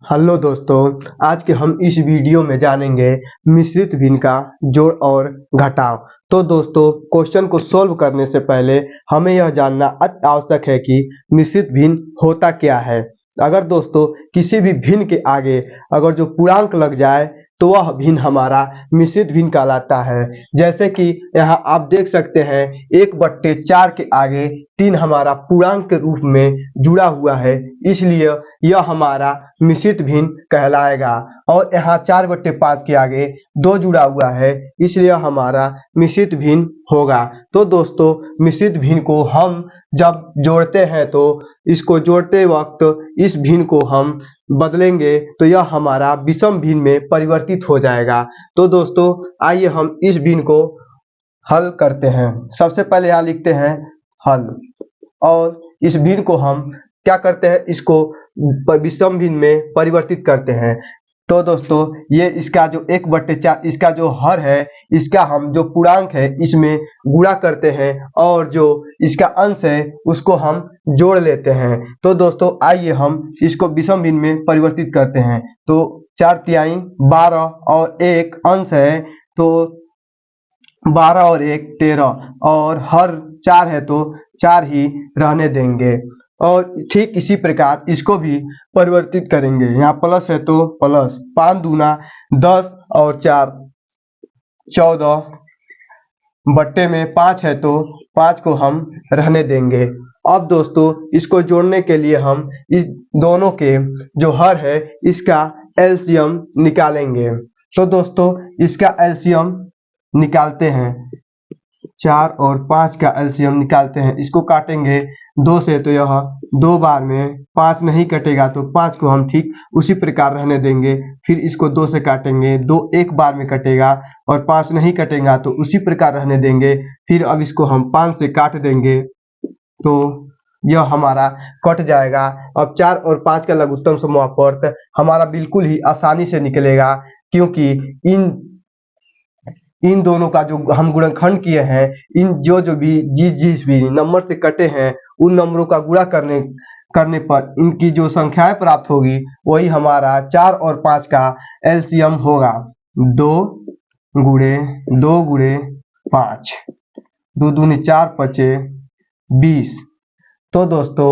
Hello दोस्तों, आज के हम इस वीडियो में जानेंगे मिश्रित भिन्न का जोड़ और घटाव। तो दोस्तों, क्वेश्चन को सॉल्व करने से पहले हमें यह जानना अति आवश्यक है कि मिश्रित भिन्न होता क्या है। अगर दोस्तों किसी भी भिन्न के आगे अगर जो पूर्णांक लग जाए तो वह भिन्न हमारा मिश्रित भिन्न कहलाता है। जैसे कि यहाँ आप देख सकते हैं 1/4 के आगे 3 हमारा पूर्णांक के रूप में जुड़ा हुआ है, इसलिए यह हमारा मिश्रित भिन्न कहलाएगा। और यहाँ 4/5 के आगे 2 जुड़ा हुआ है, इसलिए हमारा मिश्रित भिन्न होगा। तो दोस्तों, मिश्रित भिन्न को हम जब जोड़ते हैं तो इसको जोड़ते वक्त इस भिन्न को हम बदलेंगे तो यह हमारा विषम भिन्न में परिवर्तित हो जाएगा। तो दोस्तों, आइए हम इस भिन्न को हल करते हैं। सबसे पहले यहाँ लिखते हैं हल, और इस भिन्न को हम क्या करते हैं, इसको विषम भिन्न में परिवर्तित करते हैं। तो दोस्तों, ये इसका जो 1/4 इसका जो हर है, इसका हम जो पूर्णांक है इसमें गुणा करते हैं और जो इसका अंश है उसको हम जोड़ लेते हैं। तो दोस्तों, आइए हम इसको विषम भिन्न में परिवर्तित करते हैं। तो 4/3 12 और 1 अंश है, तो 12 और 1 13, और हर 4 है तो 4 ही रहने देंगे। और ठीक इसी प्रकार इसको भी परिवर्तित करेंगे। यहाँ प्लस है तो प्लस, 5 दूना 10 और 4 14, बट्टे में 5 है तो 5 को हम रहने देंगे। अब दोस्तों, इसको जोड़ने के लिए हम इस दोनों के जो हर है इसका एलसीएम निकालेंगे। तो दोस्तों, इसका एलसीएम निकालते हैं। 4 और 5 का एलसीएम निकालते हैं। इसको काटेंगे 2 से तो यह 2 बार में 5 नहीं कटेगा, तो 5 को हम ठीक उसी प्रकार रहने देंगे। फिर इसको 2 से काटेंगे, 2 एक बार में कटेगा और 5 नहीं कटेगा तो उसी प्रकार रहने देंगे। फिर अब इसको हम 5 से काट देंगे तो यह हमारा कट जाएगा। अब 4 और 5 का लघुत्तम समापवर्त हमारा बिल्कुल ही आसानी से निकलेगा, क्योंकि इन दोनों का जो हम गुणनखंड किए हैं, इन जो भी जिस भी नंबर से कटे हैं उन नंबरों का गुणा करने पर इनकी जो संख्याएं प्राप्त होगी वही हमारा 4 और 5 का एलसीएम होगा। 2 गुणे 2 गुणे 5, 2 दूनी 4 पचे 20। तो दोस्तों,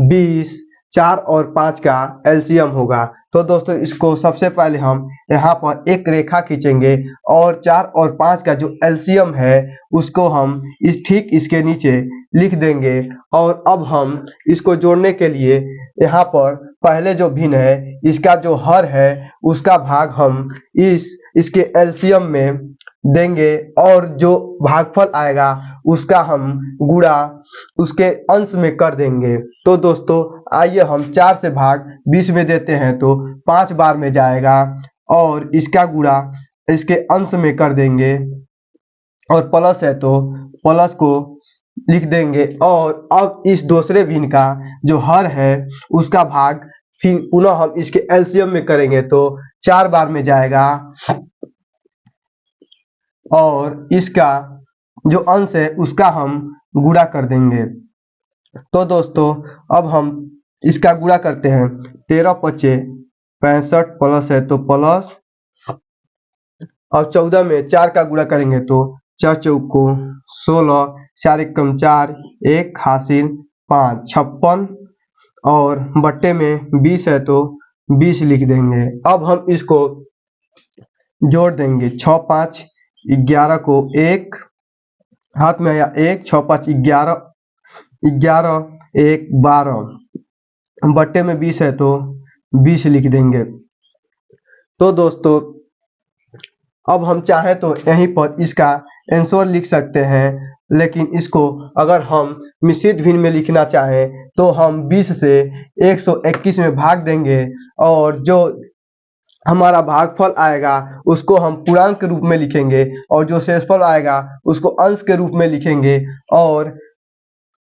20 4 और 5 का एलसीएम होगा। तो दोस्तों, इसको सबसे पहले हम यहाँ पर एक रेखा खींचेंगे और 4 और 5 का जो एलसीएम है उसको हम ठीक इसके नीचे लिख देंगे। और अब हम इसको जोड़ने के लिए यहाँ पर पहले जो भिन्न है इसका जो हर है उसका भाग हम इसके एलसीएम में देंगे, और जो भागफल आएगा उसका हम गुणा उसके अंश में कर देंगे। तो दोस्तों, आइए हम 4 से भाग 20 में देते हैं तो 5 बार में जाएगा, और इसका गुणा इसके अंश में कर देंगे, और प्लस है तो प्लस को लिख देंगे। और अब इस दूसरे भिन्न का जो हर है उसका भाग फिर पुनः हम इसके एलसीएम में करेंगे तो 4 बार में जाएगा, और इसका जो अंश है उसका हम गुणा कर देंगे। तो दोस्तों, अब हम इसका गुणा करते हैं। 13 पचे 65 प्लस है तो प्लस, और 14 में 4 का गुणा करेंगे तो 4 चौको 16, 4 एकम 4, 1 हासिल 5 56, और बट्टे में 20 है तो 20 लिख देंगे। अब हम इसको जोड़ देंगे। 6 5 11 को 1 हाथ में आया, 1 6 5 11 11 1 12, बट्टे में 20 है तो 20 लिख देंगे। तो दोस्तों, अब हम चाहें तो यहीं पर इसका आंसर लिख सकते हैं, लेकिन इसको अगर हम मिश्रित भिन्न में लिखना चाहें तो हम 20 से 121 में भाग देंगे, और जो हमारा भागफल आएगा उसको हम पूर्णांक के रूप में लिखेंगे, और जो शेषफल आएगा उसको अंश के रूप में लिखेंगे, और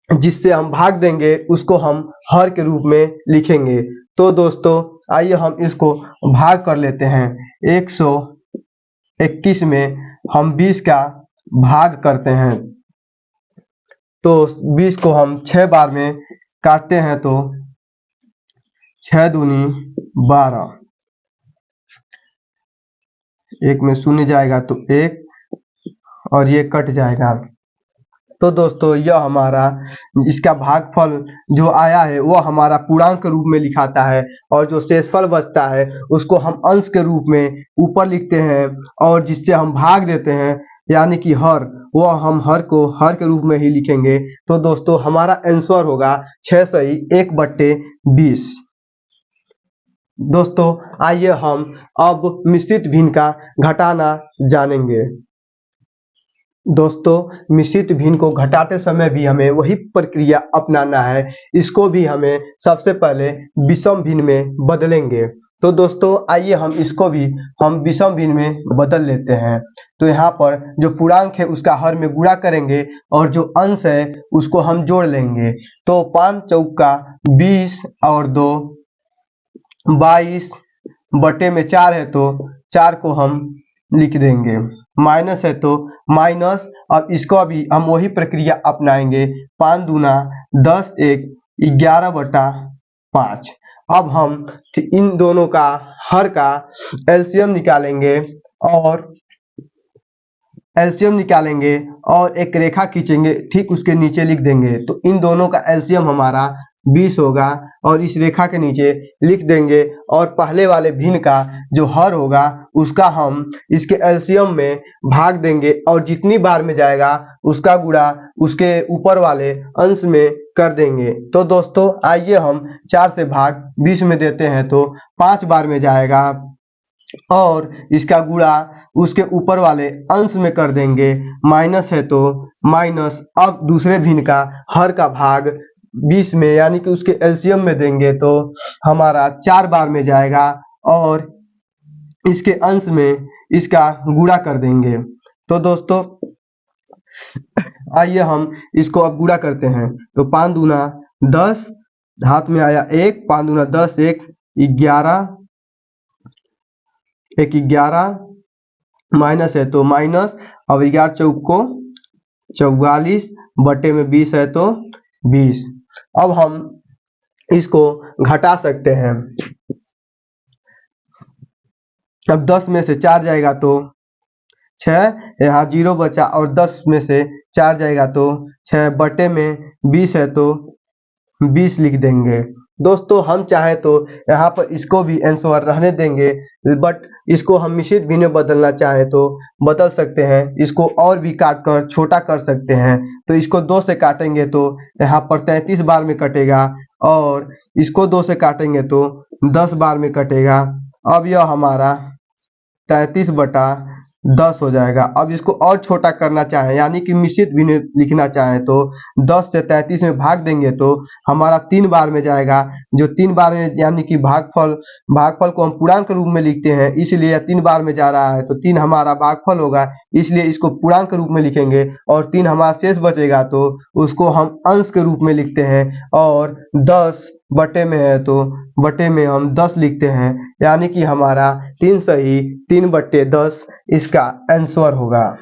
जिससे हम भाग देंगे उसको हम हर के रूप में लिखेंगे। तो दोस्तों, आइए हम इसको भाग कर लेते हैं। 121 में हम 20 का भाग करते हैं, तो 20 को हम 6 बार में काटते हैं तो 6 दूनी 12, एक में शून्य जाएगा तो 1 और ये कट जाएगा। तो दोस्तों यह हमारा इसका भागफल जो आया है वो हमारा पूर्णांक के रूप में लिखाता है, और जो शेषफल बचता है उसको हम अंश के रूप में ऊपर लिखते हैं, और जिससे हम भाग देते हैं यानी कि हर, वो हम हर को हर के रूप में ही लिखेंगे। तो दोस्तों हमारा आंसर होगा 6 सही 1/20। दोस्तों आइए हम अब मिश्रित भिन्न का घटाना जानेंगे। दोस्तों मिश्रित भिन्न को घटाते समय भी हमें वही प्रक्रिया अपनाना है। इसको भी हमें सबसे पहले विषम भिन्न में बदलेंगे। तो दोस्तों आइए हम इसको भी हम विषम भिन्न में बदल लेते हैं। तो यहाँ पर जो पूर्णांक है उसका हर में गुणा करेंगे, और जो अंश है उसको हम जोड़ लेंगे। तो 5 चौका 20 और 2 22 बटे में 4 है तो 4 को हम लिख देंगे। माइनस है तो माइनस, अब इसको अभी हम वही प्रक्रिया अपनाएंगे। 5 दूना 10 1 11/5। अब हम इन दोनों का हर का एलसीएम निकालेंगे और एक रेखा खींचेंगे, ठीक उसके नीचे लिख देंगे। तो इन दोनों का एलसीएम हमारा 20 होगा, और इस रेखा के नीचे लिख देंगे, और पहले वाले भिन्न का जो हर होगा उसका हम इसके एलसीएम में भाग देंगे, और जितनी बार में जाएगा उसका गुणा उसके ऊपर वाले अंश में कर देंगे। तो दोस्तों आइए हम 4 से भाग 20 में देते हैं तो 5 बार में जाएगा, और इसका गुणा उसके ऊपर वाले अंश में कर देंगे। माइनस है तो माइनस, अब दूसरे भिन्न का हर का भाग 20 में यानी कि उसके एलसीएम में देंगे तो हमारा 4 बार में जाएगा, और इसके अंश में इसका गुणा कर देंगे। तो दोस्तों आइए हम इसको अब गुणा करते हैं। तो 5 दूना 10, हाथ में आया 1, 5 दूना 10 1 11, 1 11, माइनस है तो माइनस, अब 11 चौक को 44 बटे में 20 है तो 20। अब हम इसको घटा सकते हैं। अब 10 में से 4 जाएगा तो 6, यहाँ 0 बचा, और 10 में से 4 जाएगा तो 6 बटे में 20 है तो 20 लिख देंगे। दोस्तों हम चाहे तो यहाँ पर इसको भी आंसर रहने देंगे, बट इसको हम मिश्रित भिन्न में बदलना चाहे तो बदल सकते हैं। इसको और भी काट कर छोटा कर सकते हैं। तो इसको 2 से काटेंगे तो यहाँ पर 33 बार में कटेगा, और इसको 2 से काटेंगे तो 10 बार में कटेगा। अब यह हमारा 33/10 हो जाएगा। अब इसको और छोटा करना चाहे यानी कि मिश्रित भिन्न लिखना चाहे तो 10 से 33 में भाग देंगे तो हमारा 3 बार में जाएगा। जो 3 बार में यानी कि भागफल को हम पूर्णांक के रूप में लिखते हैं, इसलिए 3 बार में जा रहा है तो 3 हमारा भागफल होगा, इसलिए इसको पूर्णांक के रूप में लिखेंगे। और 3 हमारा शेष बचेगा तो उसको हम अंश के रूप में लिखते हैं, और 10 बटे में है तो बटे में हम 10 लिखते हैं, यानी कि हमारा 3 सही 3/10 इसका आंसर होगा।